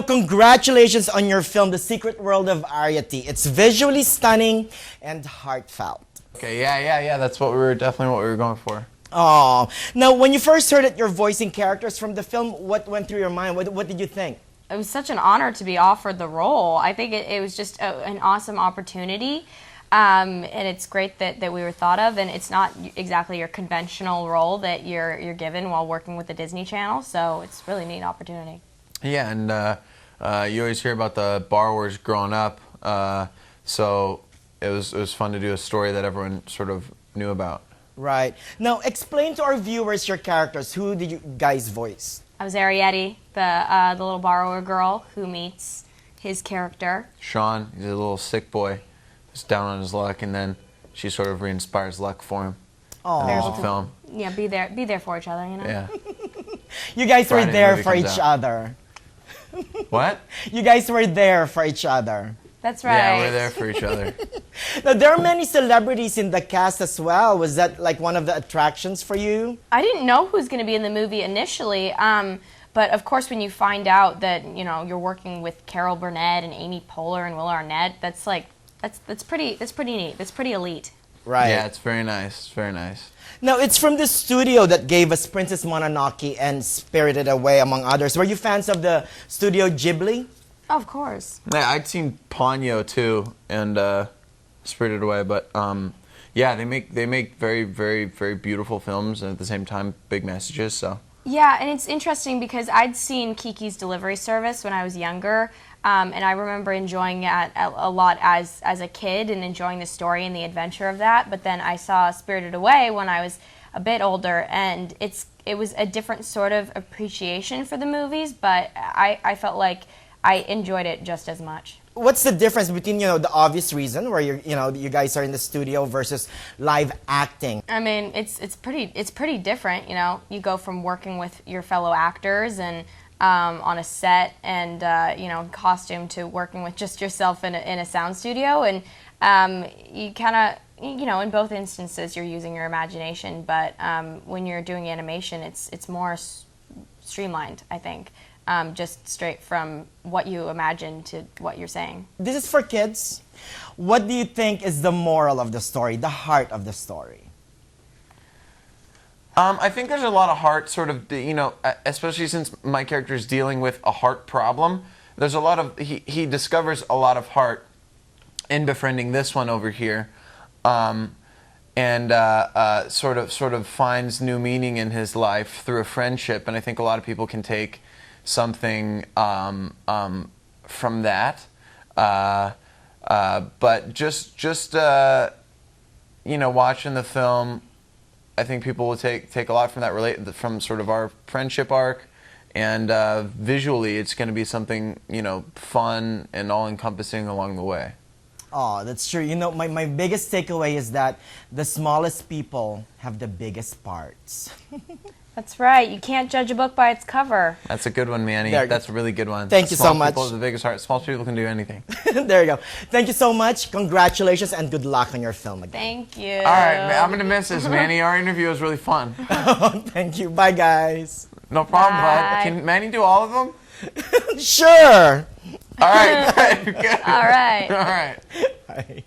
Congratulations on your film, The Secret World of Arrietty. It's visually stunning and heartfelt. Okay, yeah. That's definitely what we were going for. Oh, now when you first heard that you're voicing characters from the film, what went through your mind? What did you think? It was such an honor to be offered the role. I think it was just an awesome opportunity. And it's great that we were thought of, and it's not exactly your conventional role that you're given while working with the Disney Channel, so it's a really neat opportunity. Yeah, and you always hear about the borrowers growing up, so it was fun to do a story that everyone sort of knew about. Right. Now, explain to our viewers your characters. Who did you guys voice? I was Arrietty, the little borrower girl who meets his character. Shawn, he's a little sick boy. Just down on his luck, and then she sort of re-inspires luck for him. Oh, in the film. Yeah, be there for each other, you know. Yeah. You guys Friday were there movie for comes each out. other. What? You guys were there for each other. That's right. Yeah, we're there for each other. Now, there are many celebrities in the cast as well. Was that like one of the attractions for you? I didn't know who was going to be in the movie initially, but of course, when you find out that you're working with Carol Burnett and Amy Poehler and Arnett, that's pretty neat. That's pretty elite. Right. Yeah, it's very nice. It's very nice. Now, it's from the studio that gave us Princess Mononoke and Spirited Away, among others. Were you fans of the Studio Ghibli? Of course. Yeah, I'd seen Ponyo too, and Spirited Away, but yeah, they make very, very, very beautiful films, and at the same time, big messages. So. Yeah, and it's interesting because I'd seen Kiki's Delivery Service when I was younger, and I remember enjoying it a lot as a kid and enjoying the story and the adventure of that. But then I saw Spirited Away when I was a bit older, and it was a different sort of appreciation for the movies, but I felt like I enjoyed it just as much. What's the difference between the obvious reason where you guys are in the studio versus live acting? I mean, it's pretty different. You go from working with your fellow actors and on a set and costume to working with just yourself in a sound studio, and you kind of in both instances you're using your imagination, but when you're doing animation, it's more streamlined, I think. Just straight from what you imagine to what you're saying. This is for kids. What do you think is the moral of the story, the heart of the story? I think there's a lot of heart, sort of, especially since my character is dealing with a heart problem. There's a lot of, he discovers a lot of heart in befriending this one over here, and sort of finds new meaning in his life through a friendship. And I think a lot of people can take something from that, but just watching the film, I think people will take a lot from that, from sort of our friendship arc, and visually it's going to be something fun and all-encompassing along the way. Oh, that's true. My biggest takeaway is that the smallest people have the biggest parts. That's right. You can't judge a book by its cover. That's a good one, Manny. That's a really good one. Thank you so much. Small people have the biggest heart. Small people can do anything. There you go. Thank you so much. Congratulations and good luck on your film again. Thank you. All right, I'm going to miss this, Manny. Our interview was really fun. Thank you. Bye, guys. No problem, Bye. bud. Can Manny do all of them? Sure. All right. Good. All right. All right. Bye.